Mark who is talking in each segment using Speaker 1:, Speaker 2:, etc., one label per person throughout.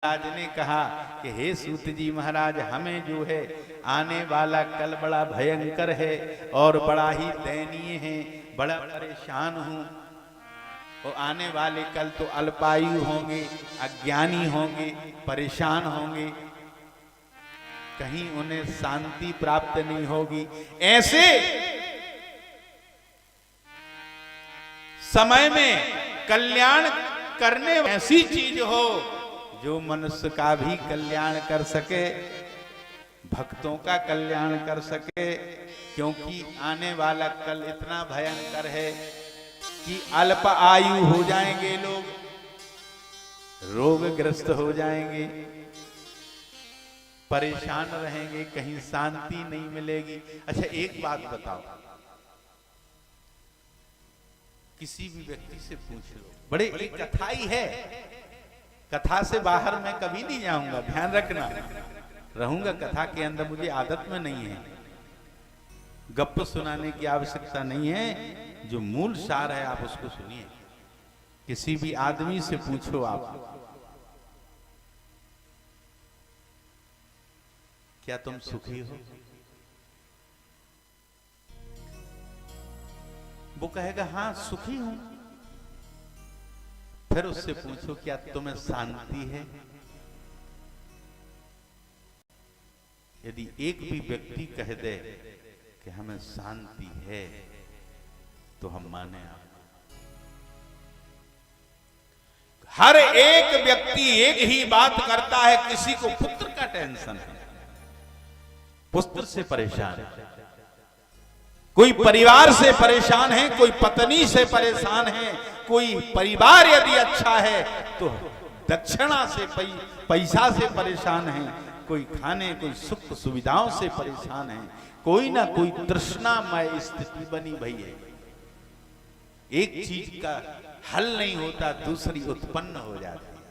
Speaker 1: महाराज ने कहा कि हे सूत जी महाराज, हमें जो है आने वाला कल बड़ा भयंकर है और बड़ा ही दयनीय है, बड़ा परेशान हूं। और आने वाले कल तो अल्पायु होंगे, अज्ञानी होंगे, परेशान होंगे, कहीं उन्हें शांति प्राप्त नहीं होगी। ऐसे समय में कल्याण करने ऐसी चीज हो जो मनुष्य का भी कल्याण कर सके, भक्तों का कल्याण कर सके। क्योंकि आने वाला कल इतना भयंकर है कि अल्प आयु हो जाएंगे लोग, रोगग्रस्त हो जाएंगे, परेशान रहेंगे, कहीं शांति नहीं मिलेगी। अच्छा एक बात बताओ, किसी भी व्यक्ति से पूछ लो, बड़े एक कथा ही है, कथा से बाहर मैं कभी नहीं जाऊंगा, ध्यान रखना, रहूंगा कथा के अंदर, मुझे आदत में नहीं है, गप्प सुनाने की आवश्यकता नहीं है, जो मूल सार है आप उसको सुनिए। किसी भी आदमी से पूछो आप, क्या तुम सुखी हो? वो कहेगा हाँ सुखी हूं। फिर उससे पूछो क्या तुम्हें शांति है? यदि एक भी व्यक्ति कह दे कि हमें शांति है तो हम माने आप। हर एक व्यक्ति एक ही बात करता है, किसी को पुत्र का टेंशन है, पुत्र से परेशान है, कोई परिवार से परेशान है, कोई पत्नी से परेशान है, कोई परिवार यदि अच्छा है तो दक्षिणा से पैसा से परेशान है, कोई खाने कोई सुख सुविधाओं से परेशान है, कोई ना कोई तृष्णामय स्थिति बनी भई है। एक चीज का हल नहीं होता, दूसरी उत्पन्न हो जाती है।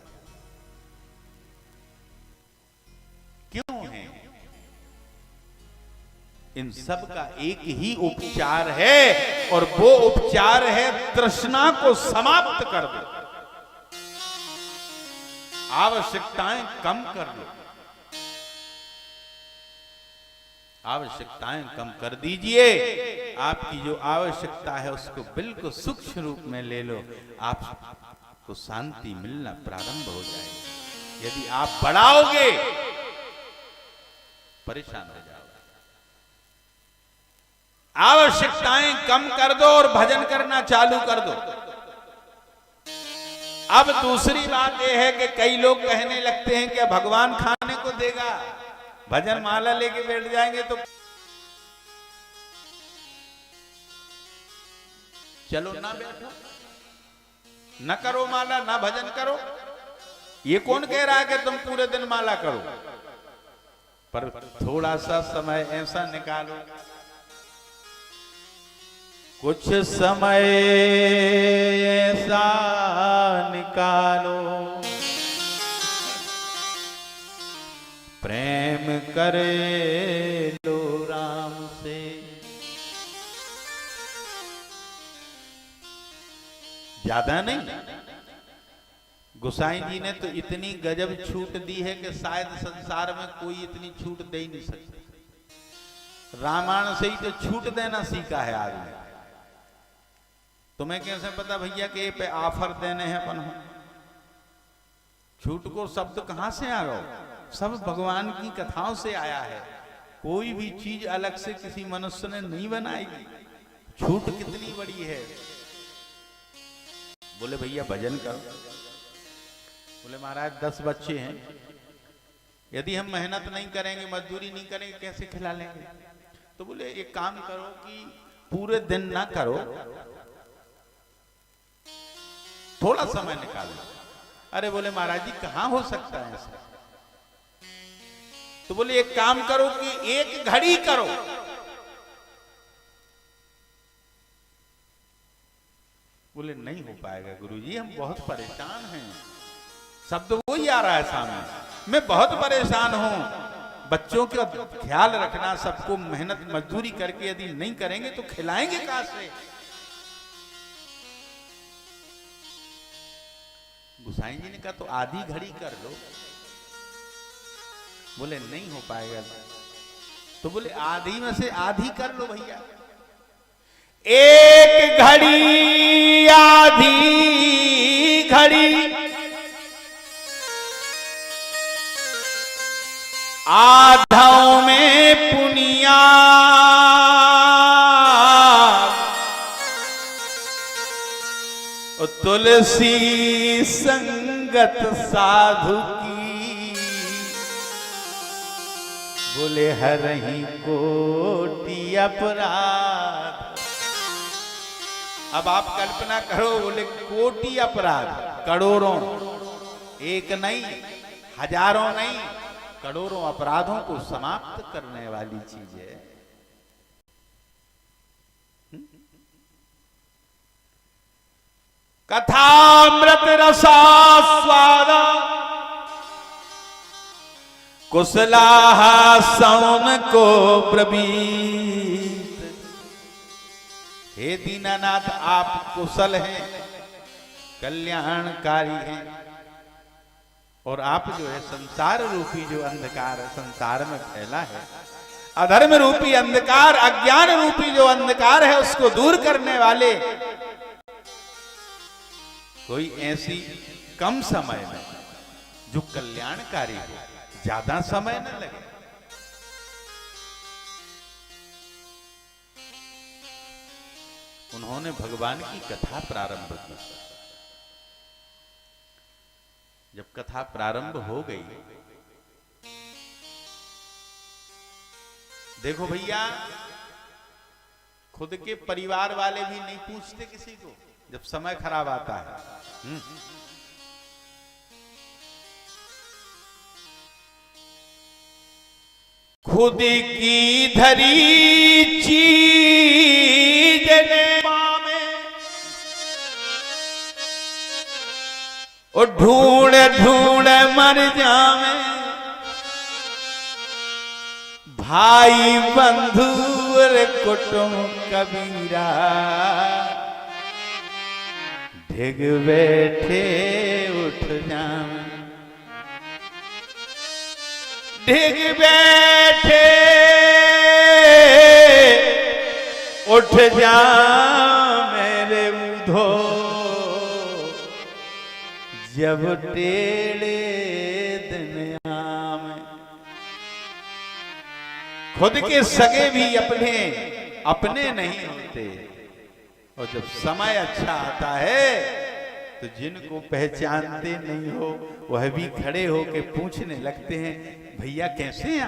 Speaker 1: क्यों है? इन सब का एक ही उपचार है और वो उपचार है तृष्णा को समाप्त कर दो, आवश्यकताएं कम कर दो, आवश्यकताएं कम कर दीजिए। आपकी जो आवश्यकता है उसको बिल्कुल सूक्ष्म रूप में ले लो, आपको शांति मिलना प्रारंभ हो जाएगी। यदि आप बढ़ाओगे परेशान हो जाओगे। आवश्यकताएं कम कर दो और भजन करना चालू कर दो। अब दूसरी बात यह है कि कई लोग कहने लगते हैं कि भगवान खाने को देगा, भजन माला लेके बैठ जाएंगे तो चलो ना बैठो, न करो माला, ना भजन करो। ये कौन कह रहा है कि तुम पूरे दिन माला करो? पर थोड़ा सा समय ऐसा निकालो, कुछ समय ऐसा निकालो, प्रेम करे लो राम से। ज्यादा नहीं, गोसाई जी ने तो इतनी गजब छूट दी है कि शायद संसार में कोई इतनी छूट दे ही नहीं सकता। रामायण से ही तो छूट देना सीखा है आदमी। तुम्हें कैसे पता भैया कि ये पे ऑफर देने हैं अपन? छूट को शब्द कहां से आ गया? सब भगवान की कथाओं से आया है। कोई भी चीज अलग से किसी मनुष्य ने नहीं बनाई। छूट कितनी बड़ी है। बोले भैया भजन करो। बोले महाराज 10 बच्चे हैं, यदि हम मेहनत नहीं करेंगे, मजदूरी नहीं करेंगे, कैसे खिला लेंगे? तो बोले एक काम करो कि पूरे दिन ना करो, थोड़ा समय निकालो। अरे बोले महाराज जी कहां हो सकता है ऐसा? तो बोले एक काम करो कि 1 घड़ी करो। बोले नहीं हो पाएगा गुरुजी, हम बहुत परेशान हैं। शब्द वही आ रहा है सामने, मैं बहुत परेशान हूं। बच्चों का ख्याल रखना, सबको मेहनत मजदूरी करके यदि नहीं करेंगे तो खिलाएंगे कहां से? गोसाई जी ने कहा तो आधी घड़ी कर लो। बोले नहीं हो पाएगा। तो बोले आधी में से आधी कर लो भैया। एक घड़ी आधी घड़ी आधों में पुनिया तुलसी संगत साधु की बोले हरहि कोटि अपराध। अब आप कल्पना करो, बोले कोटि अपराध, करोड़ों, एक नहीं, हजारों नहीं, करोड़ों अपराधों को समाप्त करने वाली चीज है। कथामृत रसास्वाद कुशलाः सौन को ब्रवीत। हे दीनानाथ, आप कुशल हैं, कल्याणकारी हैं, और आप जो है संसार रूपी जो अंधकार संसार में फैला है, अधर्म रूपी अंधकार, अज्ञान रूपी जो अंधकार है, उसको दूर करने वाले, कोई ऐसी कम समय में जो कल्याणकारी हो, ज्यादा समय न लगे। उन्होंने भगवान की कथा प्रारंभ की। जब कथा प्रारंभ हो गई, देखो भैया, खुद के परिवार वाले भी नहीं पूछते किसी को जब समय खराब आता है। खुद की धरी चीज में और ढूंढ ढूंढ मर जावे, भाई बंधु और कुटुंब कबीरा ढिग बैठे उठ जावे, ढिग बैठे उठ जा मेरे उधो, जब टेढ़े दिन आवे। खुद के सगे भी अपने नहीं होते, और जब समय अच्छा आता है तो जिनको पहचानते नहीं हो वह भी खड़े होके पूछने लगते हैं, भैया कैसे हैं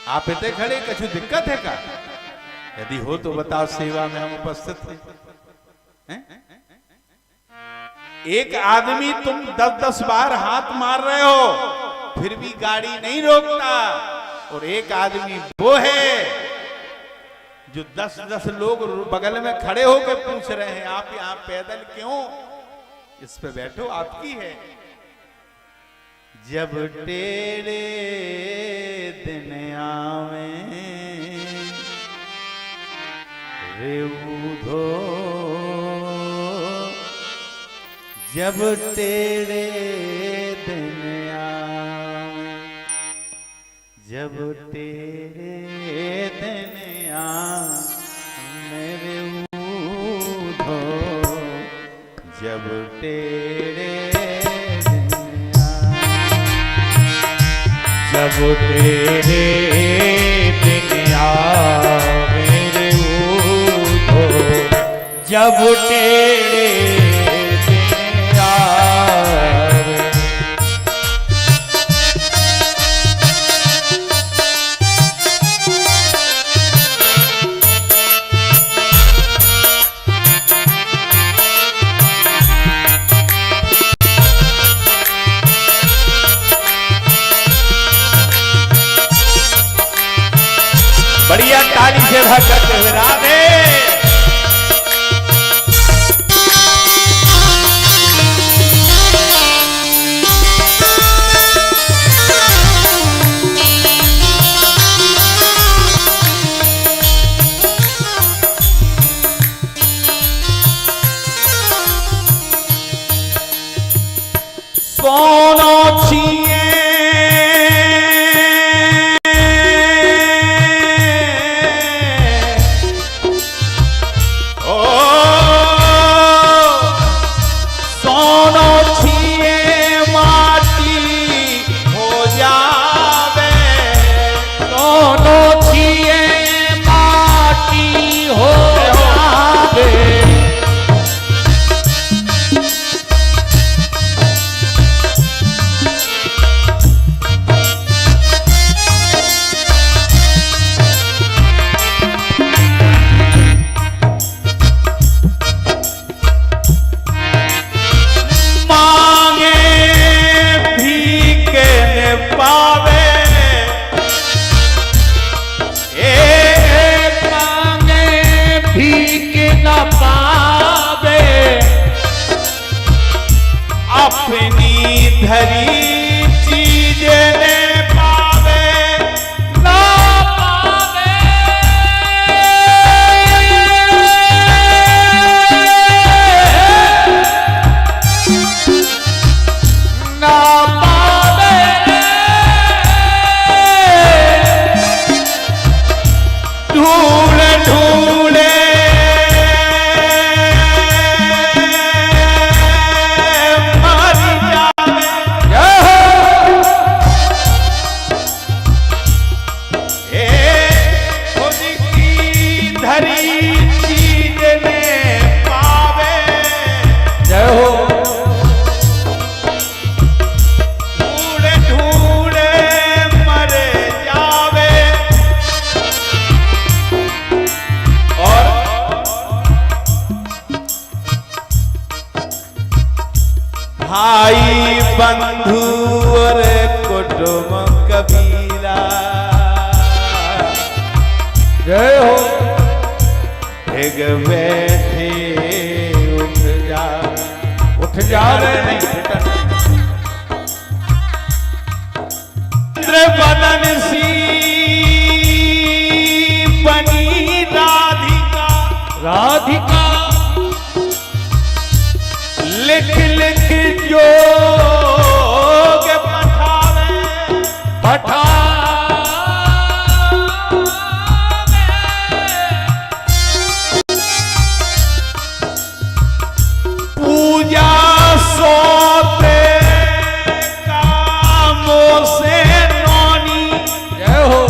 Speaker 1: आप इतने खड़े, कुछ दिक्कत है का? यदि हो तो बताओ, सेवा में हम उपस्थित हैं। एक आदमी तुम 10-10 बार हाथ मार रहे हो फिर भी गाड़ी नहीं रोकता, और एक आदमी वो है जो 10-10 लोग बगल में खड़े होकर पूछ रहे हैं, आप यहां पैदल क्यों? इस पे बैठो, आपकी है। जब टेढ़े दिन आवे रे उधो, जब टेढ़े दिन आवे, जब टेढ़े दिन मेरे उधो, जब टेढ़े दिन जब टेढ़े दिन मेरे उधो, जब टेढ़े दिन आवे। बढ़िया ताली से भक्त हुए राधे। सोनो छिए बंधु और कुटुंब कबीरा।
Speaker 2: जय हो।
Speaker 1: भेग बैठे उठ जा,
Speaker 2: उठ जा रे
Speaker 1: बदन सी बनी राधिका।
Speaker 2: राधिका
Speaker 1: लिख लिख जोग पठावे, पूजा सोते कामों से नौनी।
Speaker 2: जय हो।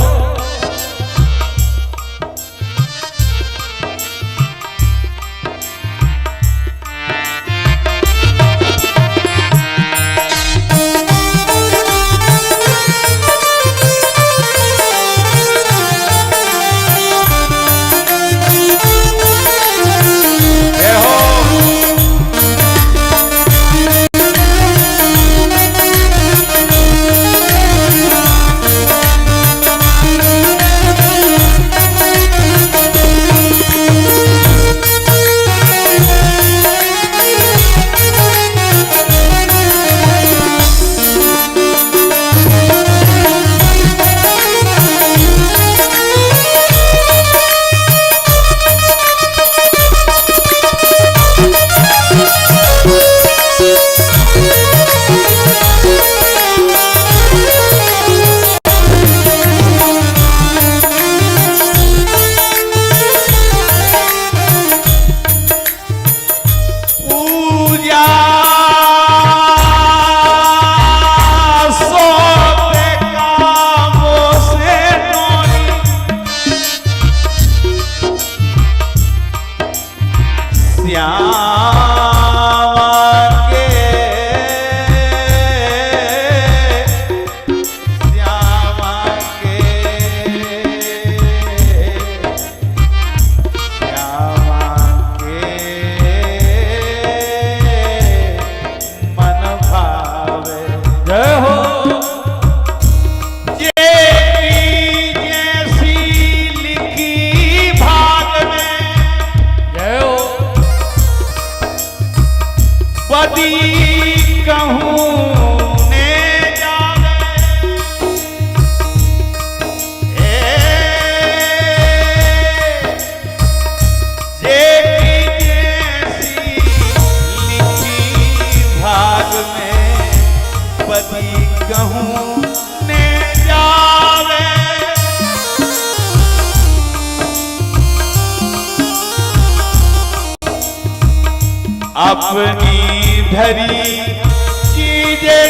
Speaker 1: अपनी धरी चीजें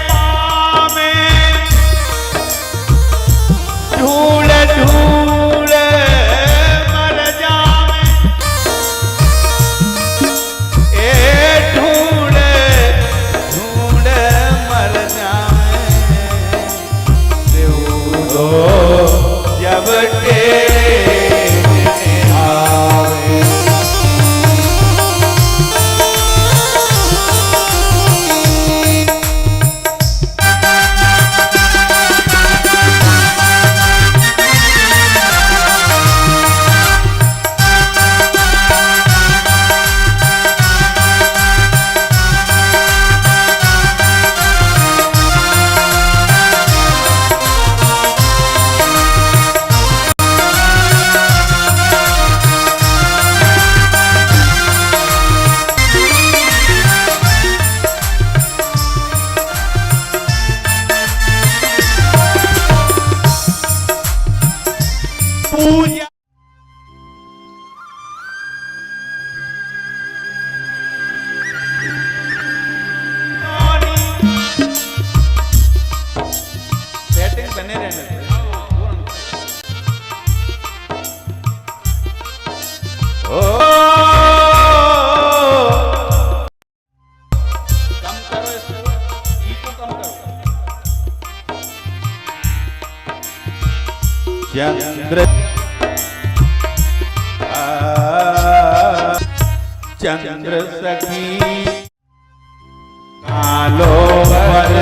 Speaker 1: पावे, ढूंढ ढूंढ मर जावे, ए ढूंढ ढूंढ मर जावे, देवो जब पूजा सेटिंग बने रहने ओ कम करो इसको, ईको कम करो। चंद्र चंद्र सखी कालो पर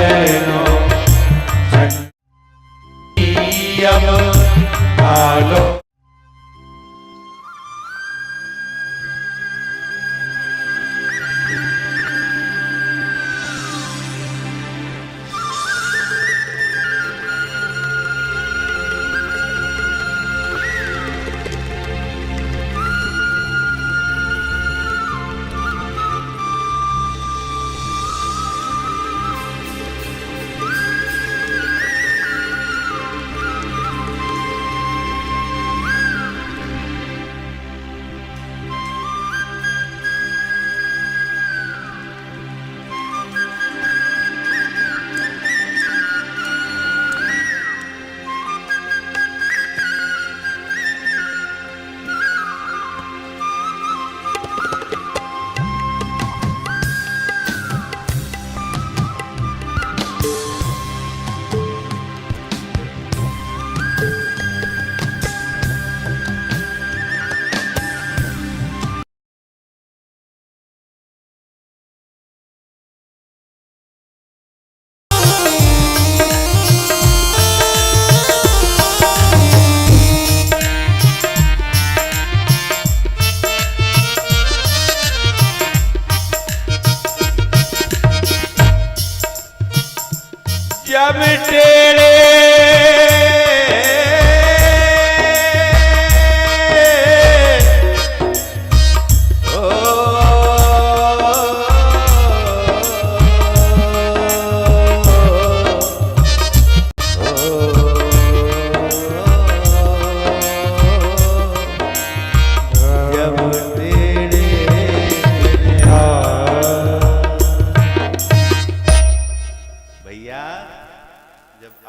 Speaker 1: जब टेढ़े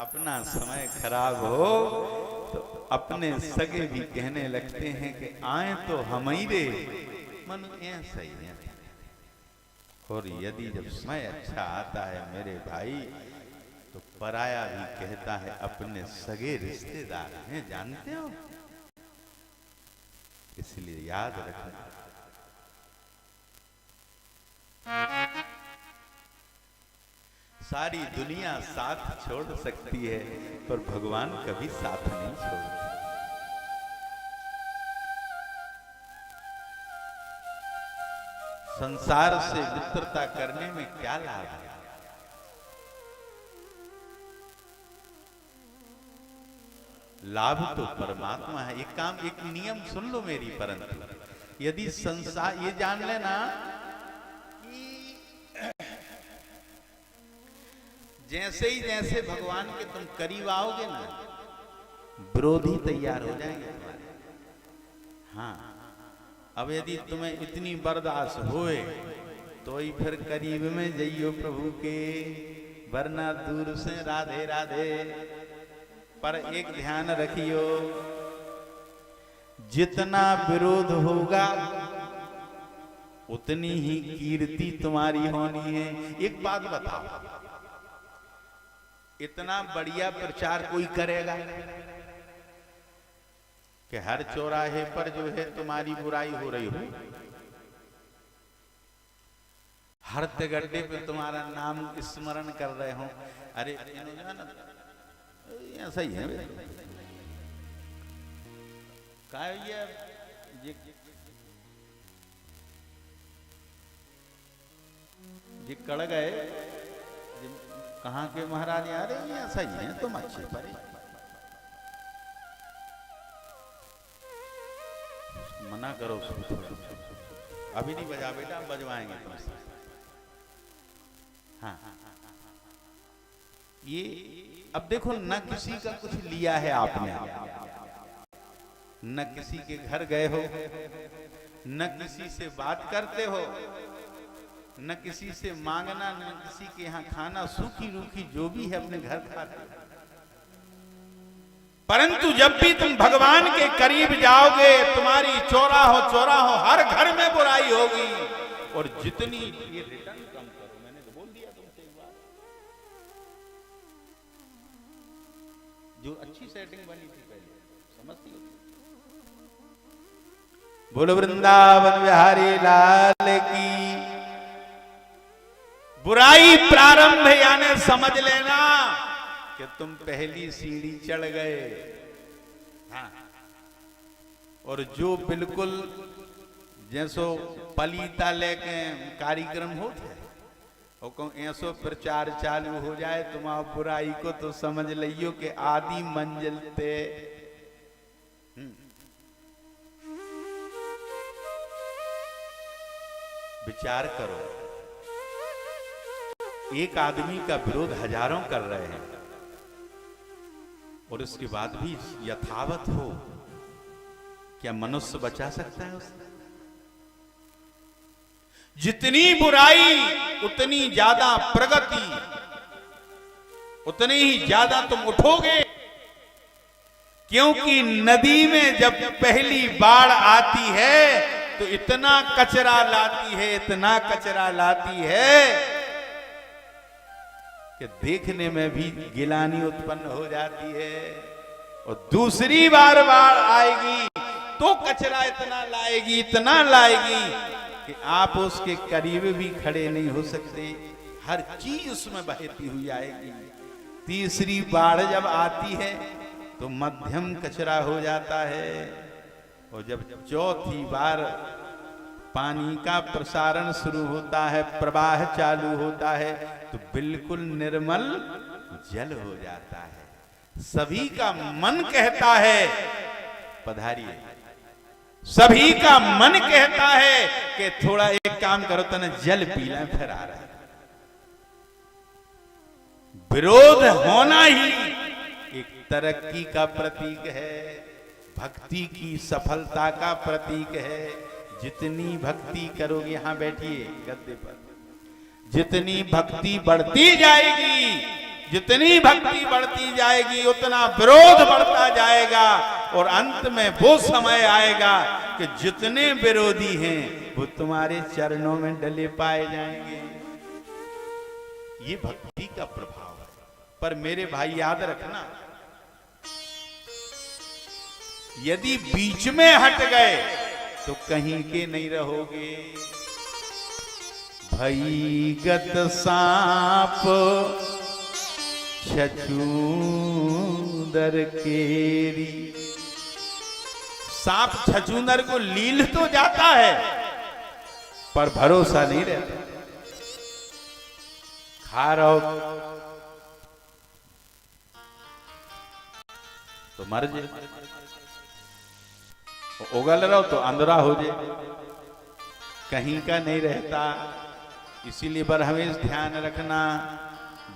Speaker 1: अपना समय खराब हो तो अपने सगे भी कहने लगते हैं कि आए तो हम ही रे मन ऐसा ही है। और यदि जब समय अच्छा आता है मेरे भाई तो पराया भी कहता है अपने सगे रिश्तेदार हैं, जानते हो। इसलिए याद रखना सारी दुनिया साथ छोड़ सकती है पर भगवान कभी साथ नहीं छोड़ते। संसार से मित्रता करने में क्या लाभ है? लाभ तो परमात्मा है। एक काम, एक नियम सुन लो मेरी, परंतु यदि संसार, ये जान लेना जैसे ही जैसे भगवान के तुम करीब आओगे ना, विरोधी तैयार हो जाएंगे तुम्हारे। हाँ, अब यदि तुम्हें इतनी बर्दाश्त होए तो ही फिर करीब में जाइयो प्रभु के, वरना दूर से राधे राधे। पर एक ध्यान रखियो, जितना विरोध होगा उतनी ही कीर्ति तुम्हारी होनी है। एक बात बताओ, इतना बढ़िया प्रचार कोई करेगा कि हर चौराहे पर जो है तुम्हारी बुराई हो रही हो, हर गड्ढे पे तुम्हारा नाम स्मरण कर रहे हो। अरे ऐसा ही है क्या ये कड़ गए कहाँ के महाराज? यार ऐसा ही है, तुम अच्छे पर मना करो उसको थोड़ा। अभी नहीं बजा बेटा, हम बजवाएंगे तुमसे। हाँ, ये अब देखो, न किसी का कुछ लिया है आपने, न किसी के घर गए हो, न किसी से बात करते हो, न किसी से मांगना, न किसी के यहाँ खाना, सूखी रूखी जो भी है अपने घर खाते। परंतु जब भी तुम भगवान के करीब जाओगे, तुम्हारी चौराहो चौराहो हर घर में बुराई होगी। और जितनी ये रिटर्न कम करो, मैंने तो बोल दिया तुमसे एक बार, जो अच्छी सेटिंग बनी थी पहले, समझती हो। बोलो वृंदावन बिहारी लाल की। बुराई प्रारंभ यानी समझ लेना कि तुम पहली सीढ़ी चढ़ गए। हाँ, और जो बिल्कुल जैसो पलीता लेके कार्यक्रम होते हैं, ऐसो प्रचार चालू हो जाए तुम्हारा बुराई को, तो समझ लियो कि आदि मंजिल पे। विचार करो, एक आदमी का विरोध हजारों कर रहे हैं और उसके बाद भी यथावत हो, क्या मनुष्य बचा सकता है उसे? जितनी बुराई उतनी ज्यादा प्रगति, उतनी ही ज्यादा तुम उठोगे। क्योंकि नदी में जब पहली बाढ़ आती है तो इतना कचरा लाती है, इतना कचरा लाती है कि देखने में भी गिलानी उत्पन्न हो जाती है। और दूसरी बार बाढ़ आएगी तो कचरा इतना लाएगी, इतना लाएगी कि आप उसके करीब भी खड़े नहीं हो सकते। हर चीज उसमें बहती हुई आएगी। तीसरी बाढ़ जब आती है तो मध्यम कचरा हो जाता है। और जब चौथी बार पानी का प्रसारण शुरू होता है, प्रवाह चालू होता है, तो बिल्कुल निर्मल जल हो जाता है। सभी का मन कहता है पधारिए, सभी का मन कहता है कि थोड़ा एक काम करो तो ना जल पी लें, फिर आ रहा है। विरोध होना ही एक तरक्की का प्रतीक है, भक्ति की सफलता का प्रतीक है। जितनी भक्ति करोगे, यहां बैठिए गद्दे पर, जितनी भक्ति बढ़ती जाएगी, जितनी भक्ति बढ़ती जाएगी उतना विरोध बढ़ता जाएगा, और अंत में वो समय आएगा कि जितने विरोधी हैं वो तुम्हारे चरणों में डले पाए जाएंगे। ये भक्ति का प्रभाव है। पर मेरे भाई याद रखना, यदि बीच में हट गए तो कहीं के नहीं रहोगे। भईगत सांप छछूंदर केरी, सांप छछूंदर को लील तो जाता है पर भरोसा नहीं रहता। खा रहो तो मर जाए, उगल रहो तो अंधरा हो जाए, कहीं का नहीं रहता। इसीलिए पर हमें ध्यान रखना,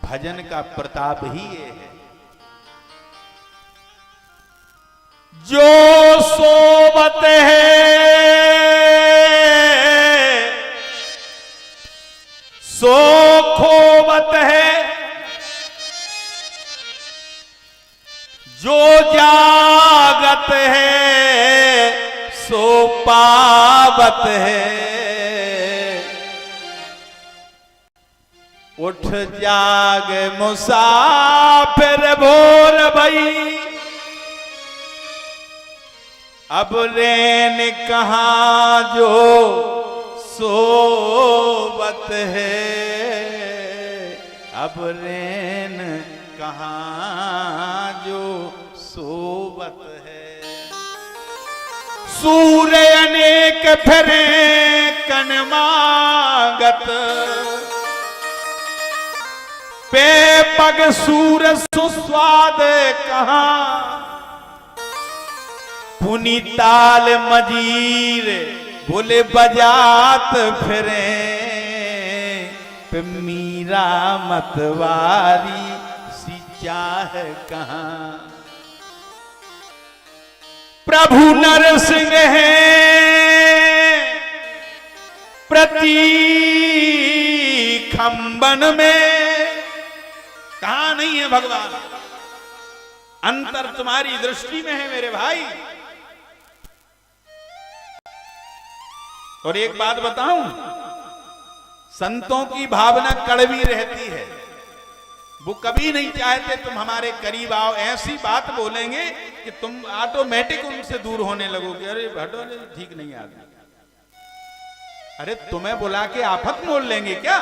Speaker 1: भजन का प्रताप ही ये है। जो सोबत है सो खोबत है, जो जागत है सो पावत है। उठ जाग मुसाफिर भोर भई, अब रैन कहां जो सोवत है, अब रैन कहां जो सोवत है। सूर्य अनेक फिरे कनमागत, पे पग सूर सुस्वाद कहां, पुनीताल मजीर बोले बजात फिरे, पे मीरा मतवारी सी चाह कहां। प्रभु नरसिंह है प्रति खंबन में, कहां नहीं है भगवान, अंतर तुम्हारी दृष्टि में है मेरे भाई। और एक बात बताऊं, संतों की भावना कड़वी रहती है, वो कभी नहीं चाहते तुम हमारे करीब आओ। ऐसी बात बोलेंगे कि तुम ऑटोमेटिक उनसे दूर होने लगोगे। अरे हटो, ठीक नहीं आदमी। अरे तुम्हें बुला के आफत मोल लेंगे क्या?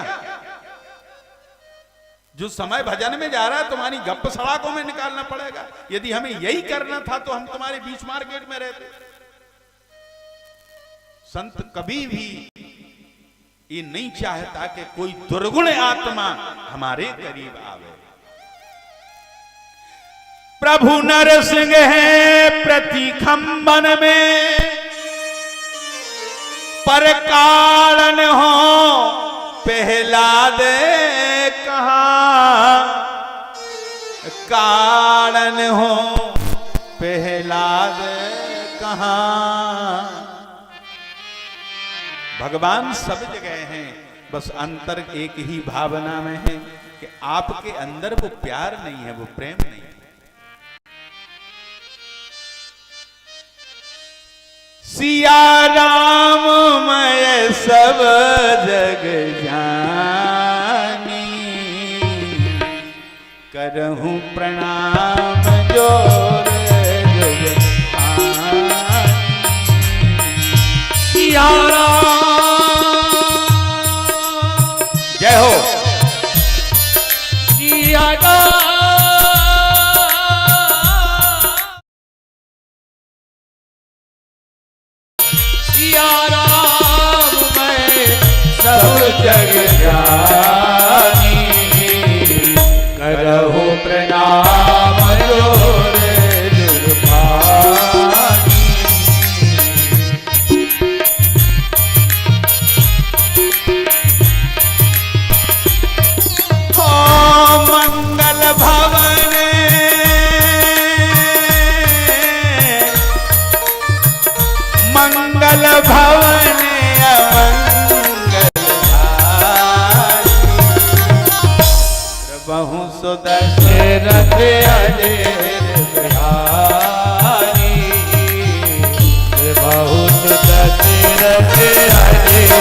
Speaker 1: जो समय भजन में जा रहा है तुम्हारी गप सड़ाकों में निकालना पड़ेगा। यदि हमें यही करना था तो हम तुम्हारे बीच मार्केट में रहते। संत कभी भी ये नहीं चाहता कि कोई दुर्गुण आत्मा हमारे करीब आवे। प्रभु नरसिंह है प्रति खंबन में, पर कालन हो प्रहलाद कहां, कालन हो प्रहलाद कहां। भगवान सब जगह हैं, बस अंतर एक ही भावना में है कि आपके अंदर वो प्यार नहीं है, वो प्रेम नहीं है। सिया राम मैं सब जग जानी, करहूं प्रणाम जोर जग आनी। सिया राम जय हो। सिया राम मैं सब जग जानी, करहूं
Speaker 2: दशरथ अजेर बिहारी बहुत दशरथ अजेर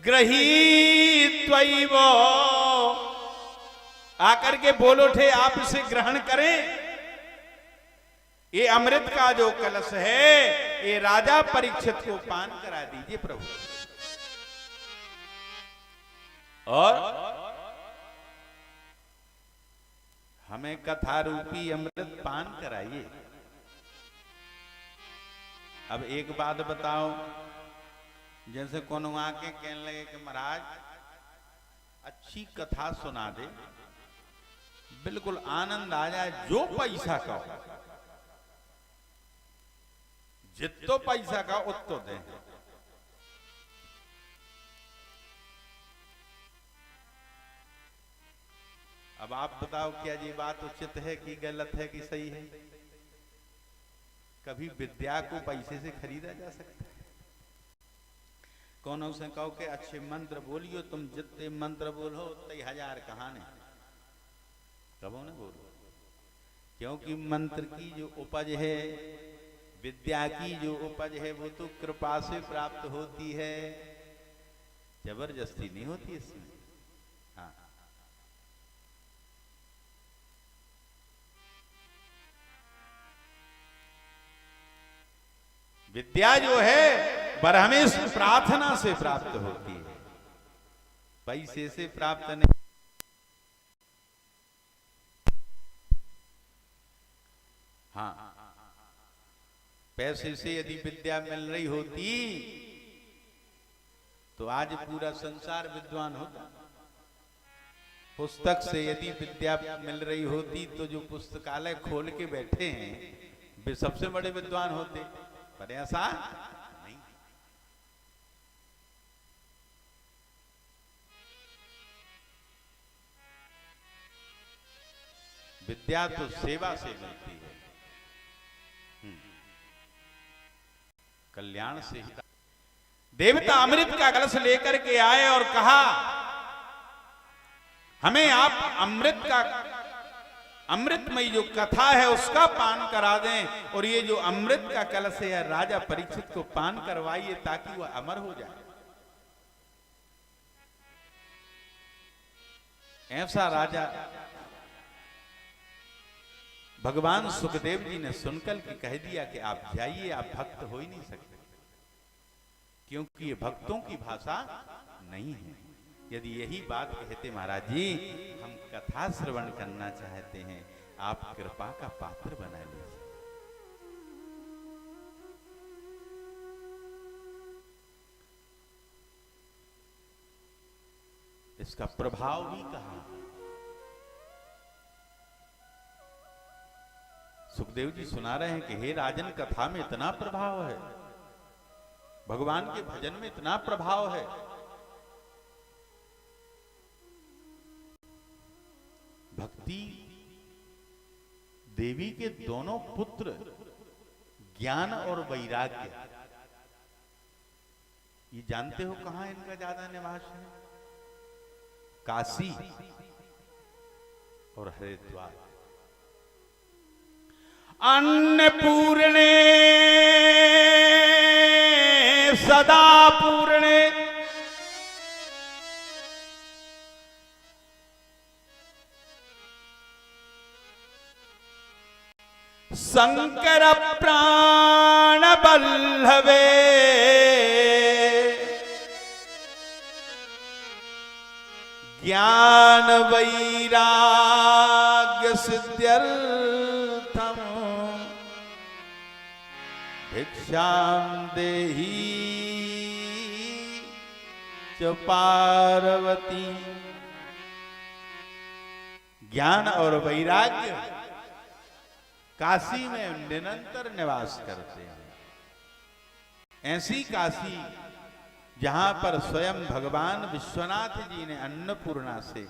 Speaker 1: गृहीत्वैव आकर के बोल उठे आप इसे ग्रहण करें। ये अमृत का जो कलश है ये राजा परीक्षित को पान करा दीजिए प्रभु। और हमें कथा रूपी अमृत पान कराइए। अब एक बात बताओ, जैसे कोनो आके कहने लगे कि महाराज अच्छी कथा सुना दे, बिल्कुल आनंद आ जाए, जो पैसा का हो, जितो पैसा का उतो दे। अब आप बताओ क्या ये बात उचित है कि गलत है कि सही है? कभी विद्या को पैसे से खरीदा जा सकता है? कौन से कहो के अच्छे मंत्र बोलियो, तुम जितने मंत्र बोलो उतने 1000 कहाने, कबो न बोलो। क्योंकि मंत्र की जो उपज है, विद्या की जो उपज है, वो तो कृपा से प्राप्त होती है, जबरदस्ती नहीं होती इसमें। हाँ, विद्या जो है ब्रह्मेश प्रार्थना से प्राप्त होती है, पैसे से प्राप्त नहीं। हाँ, पैसे से यदि विद्या मिल रही होती तो आज पूरा संसार विद्वान होता। पुस्तक से यदि विद्या मिल रही होती तो जो पुस्तकालय खोल के बैठे हैं वे सबसे बड़े विद्वान होते, पर ऐसा नहीं। विद्या तो सेवा से मिलती है, कल्याण से ही। देवता अमृत का कलश लेकर के आए और कहा हमें आप अमृतमयी जो कथा है उसका पान करा दें, और ये जो अमृत का कलश है राजा परीक्षित को पान करवाइए ताकि वह अमर हो जाए। ऐसा राजा भगवान सुखदेव जी ने सुनकर के कह दिया कि आप जाइए, आप भक्त हो ही नहीं सकते, क्योंकि ये भक्तों की भाषा नहीं है। यदि यही बात कहते महाराज जी हम कथा श्रवण करना चाहते हैं, आप कृपा का पात्र बना लीजिए। इसका प्रभाव भी कहा। सुखदेव जी सुना रहे हैं कि हे राजन, कथा में इतना प्रभाव है, भगवान के भजन में इतना प्रभाव है। भक्ति देवी के दोनों पुत्र ज्ञान और वैराग्य, ये जानते हो कहां इनका ज्यादा निवास है? काशी और हरिद्वार। अन्नपूर्णे सदा पूर्णे, शंकर प्राण बल्लवे, ज्ञान वैराग्य सिद्ध्यर्थम भिक्षाम देहि च पार्वती। ज्ञान और वैराग्य काशी में निरंतर निवास करते हैं। ऐसी काशी जहां पर स्वयं भगवान विश्वनाथ जी ने अन्नपूर्णा से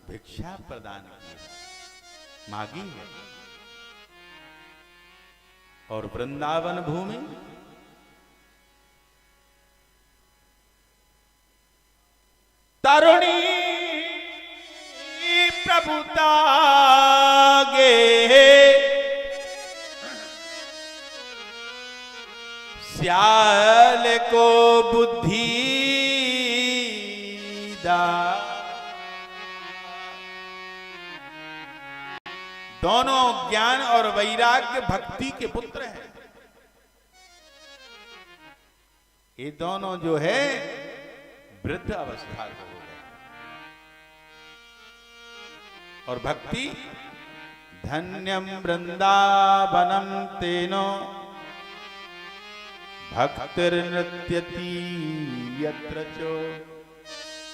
Speaker 1: भिक्षा प्रदान की, मांगी है। और वृंदावन भूमि तरुणी प्रभुता गे, श्याल को बुद्धि दा। दोनों ज्ञान और वैराग्य भक्ति के पुत्र हैं। ये दोनों जो है वृद्ध अवस्था को हो गए, और भक्ति धन्यम वृंदावनम तेनो भक्तिर्नृत्यति यत्र चो।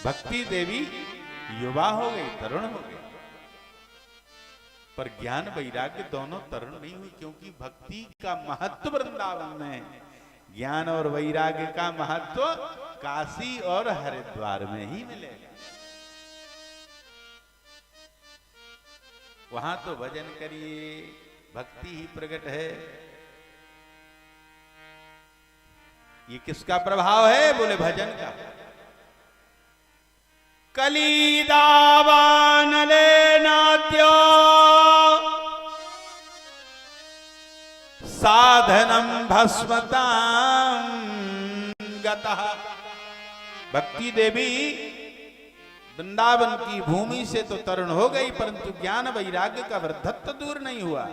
Speaker 1: भक्ति देवी युवा हो गई, तरुण हो गई, पर ज्ञान वैराग्य दोनों तरुण नहीं हुई, क्योंकि भक्ति का महत्व वृंदावन में, ज्ञान और वैराग्य का महत्व काशी और हरिद्वार में ही मिलेगा। वहां तो भजन करिए, भक्ति ही प्रकट है। ये किसका प्रभाव है? बोले भजन का। कलिदावान लेनाद्यो साधनम भस्मतां गतः। भक्ति देवी वृंदावन की भूमि से तो तरुण हो गई, परंतु ज्ञान वैराग्य का वृद्धत्व दूर नहीं हुआ।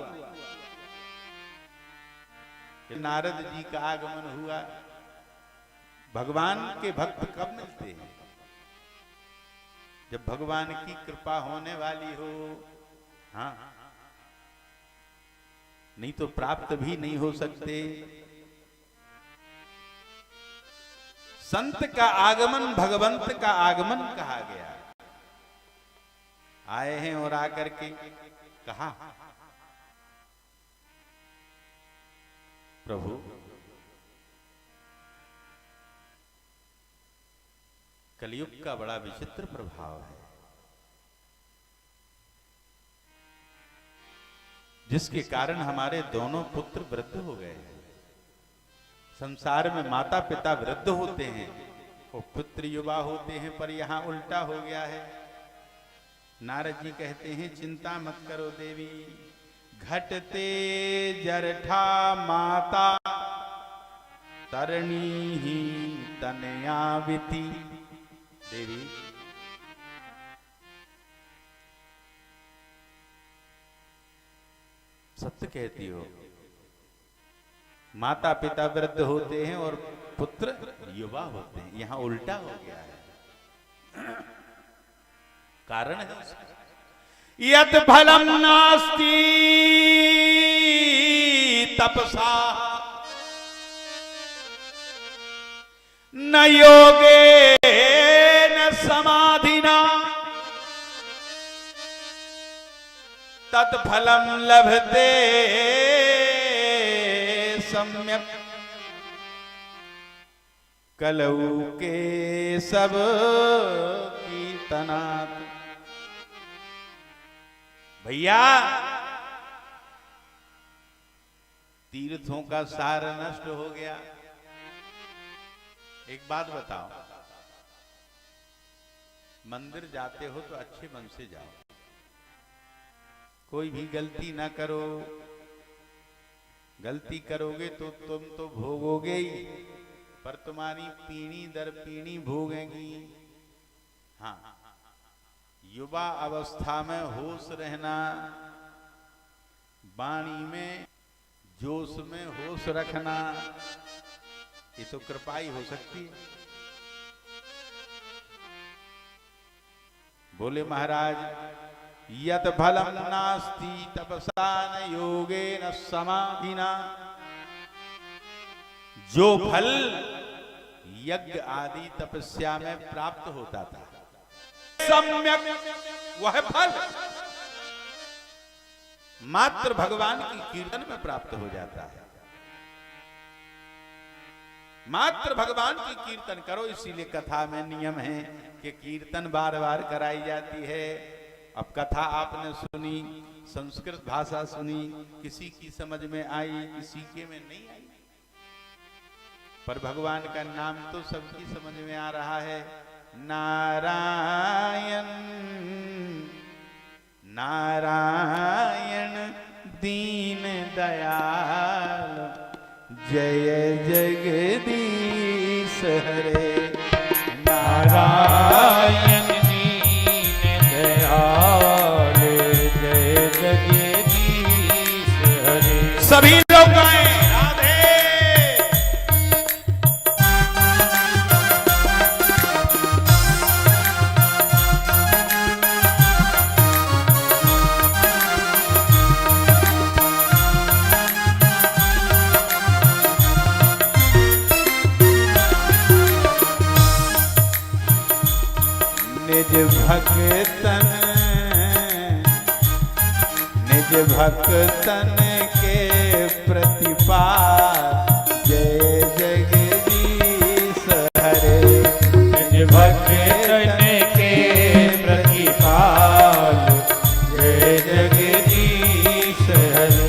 Speaker 1: नारद जी का आगमन हुआ। भगवान के भक्त कब मिलते हैं? जब भगवान की कृपा होने वाली हो। हाँ, नहीं तो प्राप्त भी नहीं हो सकते। संत का आगमन भगवंत का आगमन कहा गया। आए हैं और आकर के कहा, प्रभु कलयुग का बड़ा विचित्र प्रभाव है, जिसके कारण हमारे दोनों पुत्र वृद्ध हो गए हैं। संसार में माता पिता वृद्ध होते हैं और पुत्र युवा होते हैं, पर यहां उल्टा हो गया है। नारद जी कहते हैं, चिंता मत करो देवी, घटते जरठा माता तरणी ही तनयाविति। देवी सत्य कहती हो, माता पिता वृद्ध होते हैं और पुत्र युवा होते हैं, यहां उल्टा हो गया है। कारण है यत फलम नास्ति तपसा न योगे न समाधिना तत्फलम लभते सम्यक कलऊ के सब कीर्तनात्। भैया तीर्थों का सार नष्ट हो गया। एक बात बताओ, मंदिर जाते हो तो अच्छे मन से जाओ, कोई भी गलती ना करो। गलती करोगे तो तुम तो भोगोगे ही, पर तुम्हारी पीढ़ी दर पीढ़ी भोगेंगी। हाँ, युवा अवस्था में होश रहना, वाणी में जोश में होश रखना, ये तो कृपा ही हो सकती है। बोले महाराज, यत फलम नास्ति तपसा न योगे न समाधिना। जो फल यज्ञ आदि तपस्या में प्राप्त होता था, सम्यक वह फल मात्र भगवान की कीर्तन में प्राप्त हो जाता है। मात्र भगवान की कीर्तन करो। इसीलिए कथा में नियम है कि कीर्तन बार बार कराई जाती है। अब कथा आपने सुनी, संस्कृत भाषा सुनी, किसी की समझ में आई, किसी के में नहीं आई, पर भगवान का नाम तो सबकी समझ में आ रहा है। नारायण नारायण दीन दयाल, जय जगदीश हरे।
Speaker 2: नारायण दीन दयाल, जय जगदीश हरे।
Speaker 1: सभी लोग गाएं राधे। निज भक्तन निज भक्तन के प्रतिपाल, जय जगदीश हरे।
Speaker 2: निज भक्तन के प्रतिपाल, जय जगदीश हरे।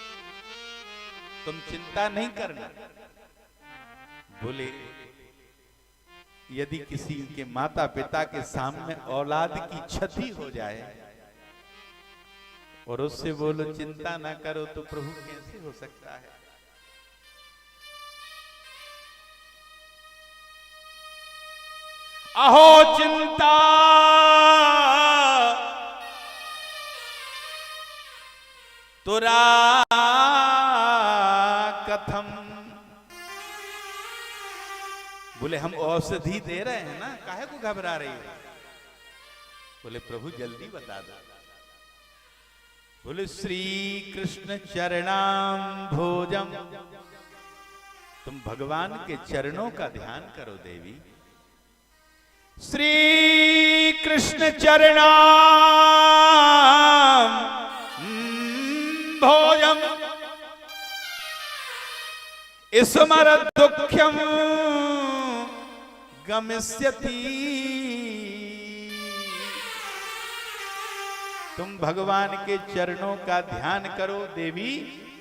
Speaker 1: तुम चिंता नहीं करना। बोले यदि किसी के माता पिता के सामने औलाद की क्षति हो जाए और उससे बोलो चिंता ना करो, तो प्रभु कैसे हो सकता है? अहो चिंता तुरा कथम। बोले हम औषधि दे रहे हैं ना, काहे को घबरा रही हो? बोले प्रभु जल्दी बता दो। बोले श्री कृष्ण चरणाम भोजम। तुम भगवान के चरणों का ध्यान करो देवी। श्री कृष्ण चरणाम भोजम स्मर दुख्यम गमिष्यति। तुम भगवान के चरणों का ध्यान करो देवी,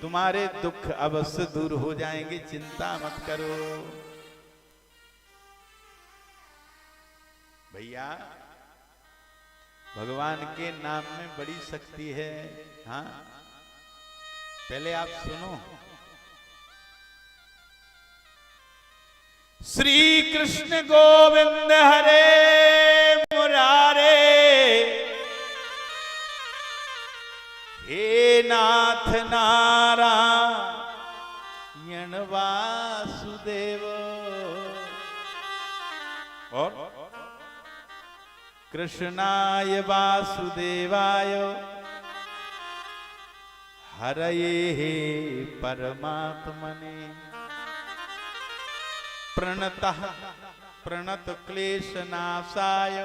Speaker 1: तुम्हारे दुख अवश्य दूर हो जाएंगे, चिंता मत करो। भैया भगवान के नाम में बड़ी शक्ति है। हाँ पहले आप सुनो। श्री कृष्ण गोविंद हरे मुरारे, हे नाथ नारायण वासुदेव। और कृष्णाय वासुदेवाय हरये परमात्मने प्रणतः प्रणत क्लेशनाशाय।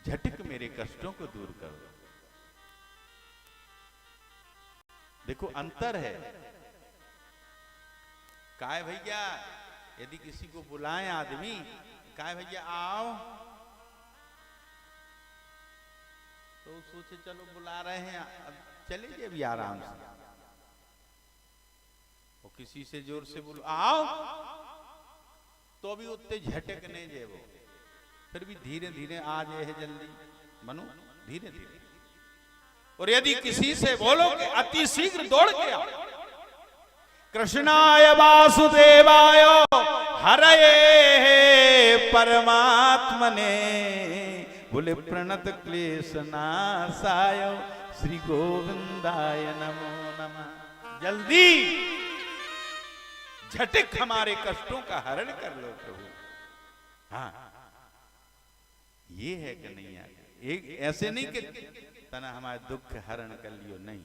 Speaker 1: झटिक मेरे कष्टों को दूर करो। देखो अंतर है। काय भैया यदि किसी को बुलाएं आदमी, काय भैया आओ, तो सोचे चलो बुला रहे हैं अब चले जाइए अभी आराम से। और किसी से जोर से बोलो आओ, तो भी उतने झटक नहीं जे वो, फिर भी धीरे धीरे आ जाए है जल्दी, मनो धीरे धीरे। और यदि किसी से बोलो कि अति शीघ्र दौड़ के आओ, कृष्णाय वासुदेवाय हरये परमात्मने, बोले प्रणत क्लेशनाशाय श्री गोविंदाय नमो नमः। जल्दी झटिक हमारे कष्टों का हरण कर लो प्रभु। हाँ ये है कि नहीं है? एक ऐसे नहीं कि तना हमारे दुख हरण कर लियो, नहीं,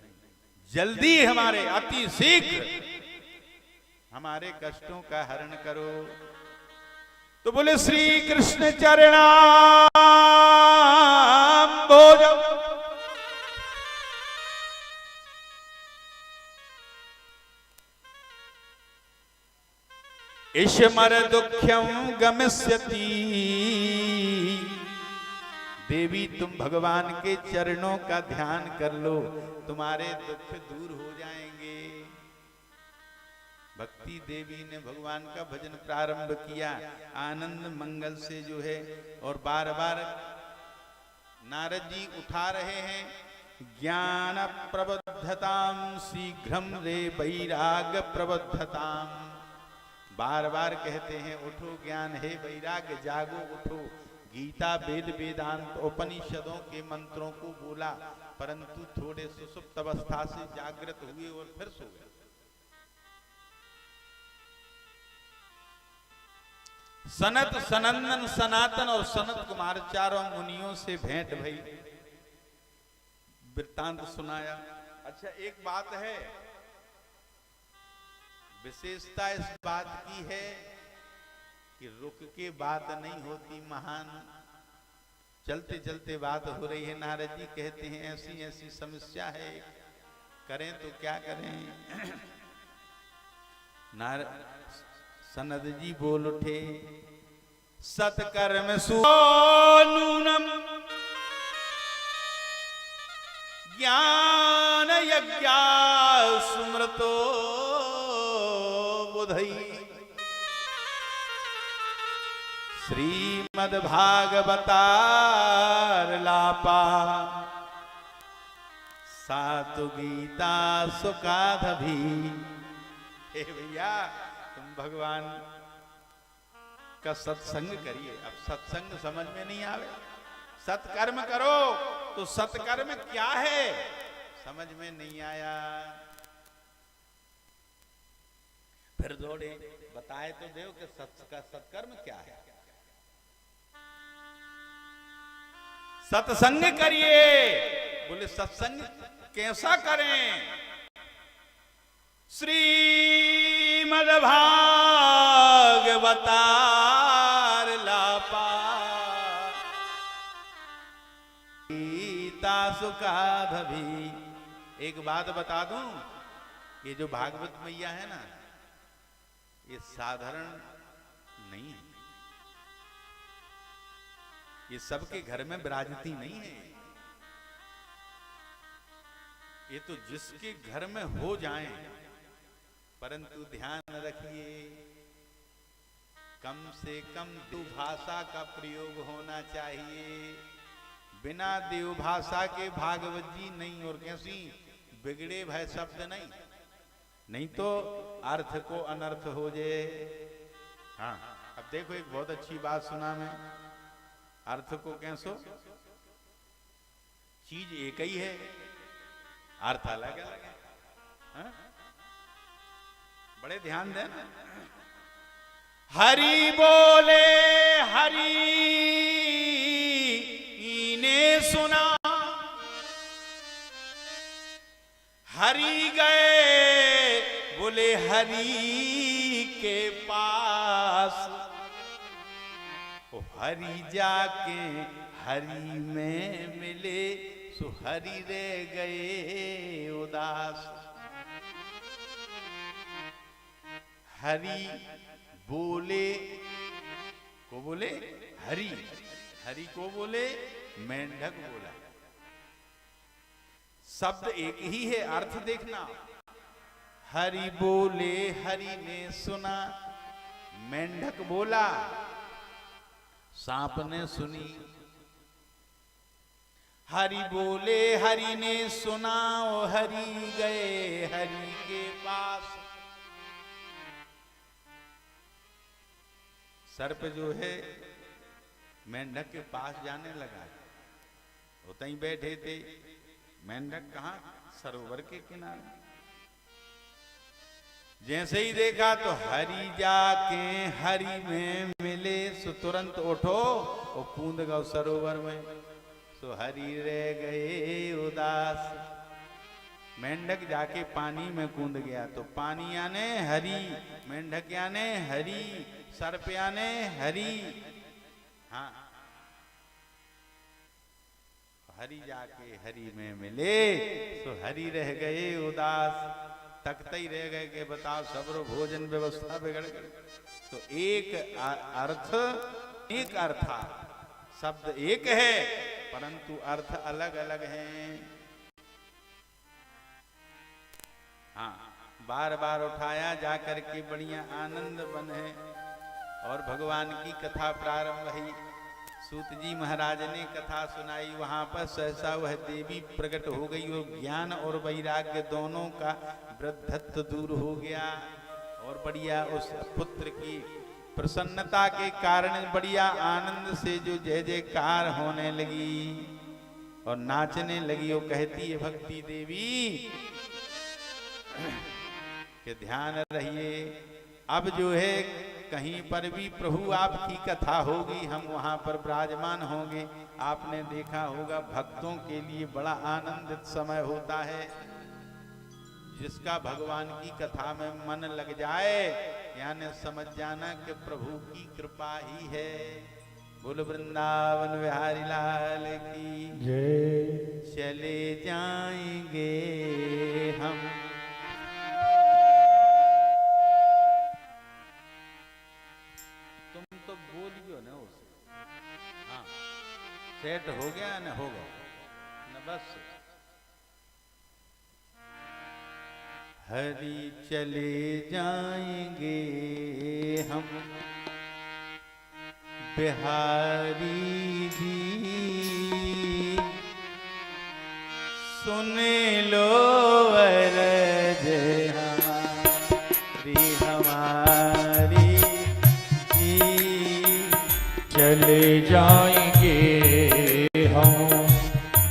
Speaker 1: जल्दी हमारे अति शीघ्र हमारे कष्टों का हरण करो। तो बोले श्री कृष्ण चरणाम भोजम। ईश्वर दुख्यम गमिष्यति। देवी तुम भगवान के चरणों का ध्यान कर लो, तुम्हारे दुख दूर हो जाएंगे। भक्ति देवी ने भगवान का भजन प्रारंभ किया आनंद मंगल से जो है, और बार बार नारद जी उठा रहे हैं, ज्ञान प्रबद्धताम शीघ्रम रे वैराग्य प्रबद्धताम। बार बार कहते हैं उठो ज्ञान है वैराग्य, जागो उठो। गीता वेद वेदांत उपनिषदों के मंत्रों को बोला, परंतु थोड़े सुसुप्त अवस्था से जागृत हुए और फिर सो गए। सनत सनंदन सनातन और सनत कुमार चारों मुनियों से भेंट भई, वृत्तांत सुनाया। अच्छा एक बात है, विशेषता इस बात की है कि रुक के बात नहीं होती महान, चलते चलते बात हो रही है। नारद जी कहते हैं ऐसी ऐसी समस्या है, करें तो क्या करें। सनद जी बोल उठे, सत्कर्म सूनम ज्ञान अमृतो बुधई श्रीमद् भागवतार लापा सातु गीता सुकाधभी। हे भैया तुम भगवान का सत्संग करिए। अब सत्संग समझ में नहीं आवे, सत्कर्म करो तो सत्कर्म क्या है समझ में नहीं आया, फिर दौड़े बताए तो देव कि सत्कर्म क्या है। सत्संग करिए, बोले सत्संग कैसा करें। श्रीमद् भागवतार लापा गीता सुकाधभी। एक बात बता दूं, ये जो भागवत मैया है ना, ये साधारण नहीं है, ये सबके घर में विराजती नहीं है। ये तो जिसके घर में हो जाए, परंतु ध्यान रखिए कम से कम देवभाषा का प्रयोग होना चाहिए। बिना देवभाषा के भागवत जी नहीं, और कैसी बिगड़े भय शब्द नहीं, नहीं तो अर्थ को अनर्थ हो जाए। हाँ अब देखो एक बहुत अच्छी बात सुना मैं, अर्थ को कैसो चीज एक ही है, अर्थ अलग अलग है। हाँ? बड़े ध्यान देना। हरि बोले हरि ने सुना, हरि गए बोले हरि के पास, हरि जाके हरि में मिले सो हरि रह गए उदास। हरि बोले को बोले हरि, हरि को बोले मेंढक बोला, शब्द एक ही है, अर्थ देखना। हरि बोले हरि ने सुना, मेंढक बोला सांप ने सुनी। हरि बोले हरि ने सुना, ओ हरि गए हरि के पास। सर्प जो है मेंढक के पास जाने लगा, वो तहीं बैठे थे, मेंढक कहाँ, सरोवर के किनारे। जैसे ही देखा तो हरि जाके हरि में मिले, सो तुरंत उठो और कूद गए सरोवर में, सो हरि रह गए उदास। मेंढक जाके पानी में कूद गया तो पानी आने हरि, मेंढक आने हरि, सर्प आने हरि। हाँ हरि जाके हरि में मिले तो हरि रह गए उदास। तकते ही रह गए कि बताओ सब्र भोजन व्यवस्था बिगड़ गई। तो एक अर्थ एक अर्था, शब्द एक है परंतु अर्थ अलग अलग हैं। हाँ बार बार उठाया जाकर के बढ़िया आनंद बने और भगवान की कथा प्रारंभ हुई। सूत जी महाराज ने कथा सुनाई, वहां पर सहसा वह देवी प्रकट हो गई और ज्ञान और वैराग्य दोनों का वृद्धत्व दूर हो गया और बढ़िया उस पुत्र की प्रसन्नता के कारण बढ़िया आनंद से जो जय जयकार होने लगी और नाचने लगी। वो कहती है भक्ति देवी कि ध्यान रहिए, अब जो है कहीं पर भी प्रभु आपकी कथा होगी, हम वहां पर विराजमान होंगे। आपने देखा होगा भक्तों के लिए बड़ा आनंदित समय होता है, जिसका भगवान की कथा में मन लग जाए यानी समझ जाना कि प्रभु की कृपा ही है। बोल वृंदावन बिहारी लाल की
Speaker 2: जय।
Speaker 1: चले जाएंगे हम तो बोलियो ना उसे। हाँ सेट हो गया ना, होगा ना, बस हरि चले जाएंगे हम बिहारी जी, सुन लो अरज हमारी जी।
Speaker 2: चले जाएंगे हम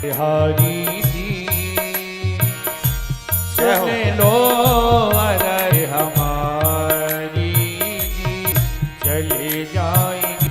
Speaker 2: बिहारी जी, सुन लो अरे हमारी जी। चले जाएंगे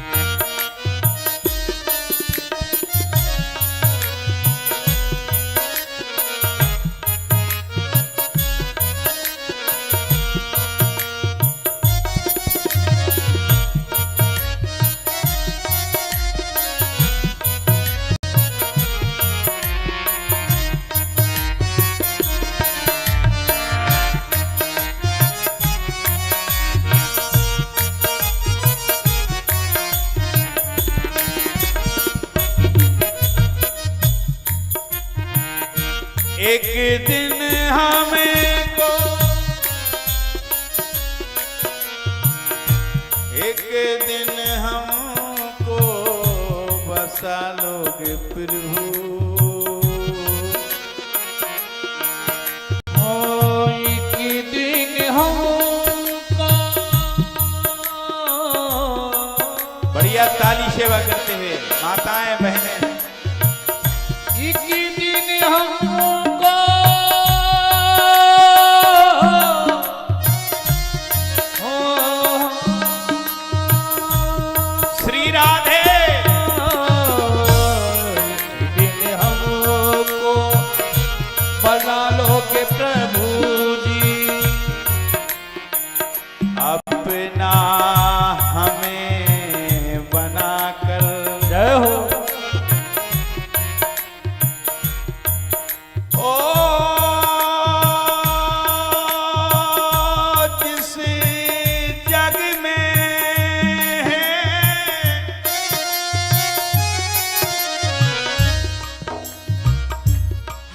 Speaker 1: एक दिन हमें को, एक दिन हमको बसा लोगे प्रभु।
Speaker 2: एक दिन हमको,
Speaker 1: बढ़िया ताली सेवा करते हुए माताएं बहनें,
Speaker 2: एक दिन हमको
Speaker 1: श्री राधे,
Speaker 2: एक दिन हमको बना लोगे प्रभु जी।
Speaker 1: अपना हमें बनाकर
Speaker 2: जय हो
Speaker 1: ओ जिस जग में है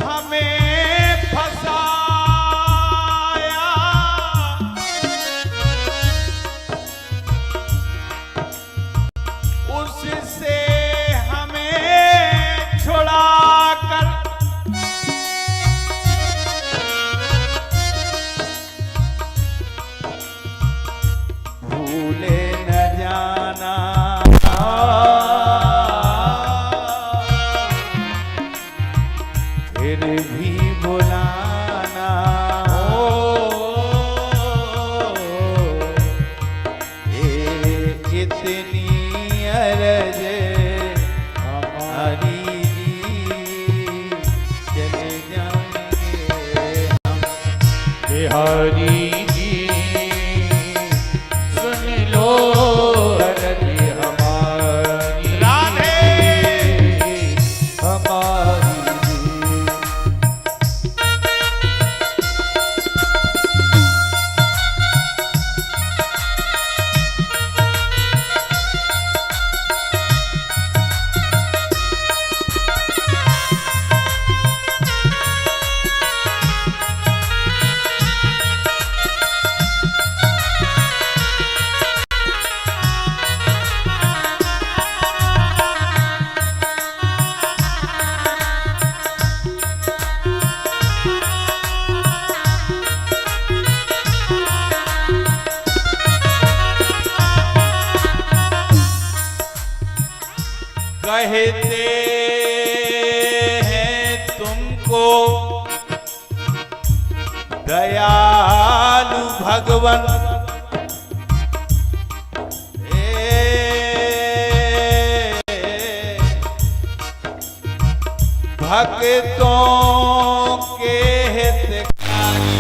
Speaker 1: हमें फसाया, उससे हमें छुड़ाकर भूले न जाना, फिर भी बुलाना। इतनी अरज हमारी जी, चले जाएंगे हम
Speaker 2: बिहारी जी, सुन लो अरज हमारी
Speaker 1: राधे।
Speaker 2: हमारी जी।
Speaker 1: कहते हैं तुमको दयालु भगवन, भक्तों के हितकारी।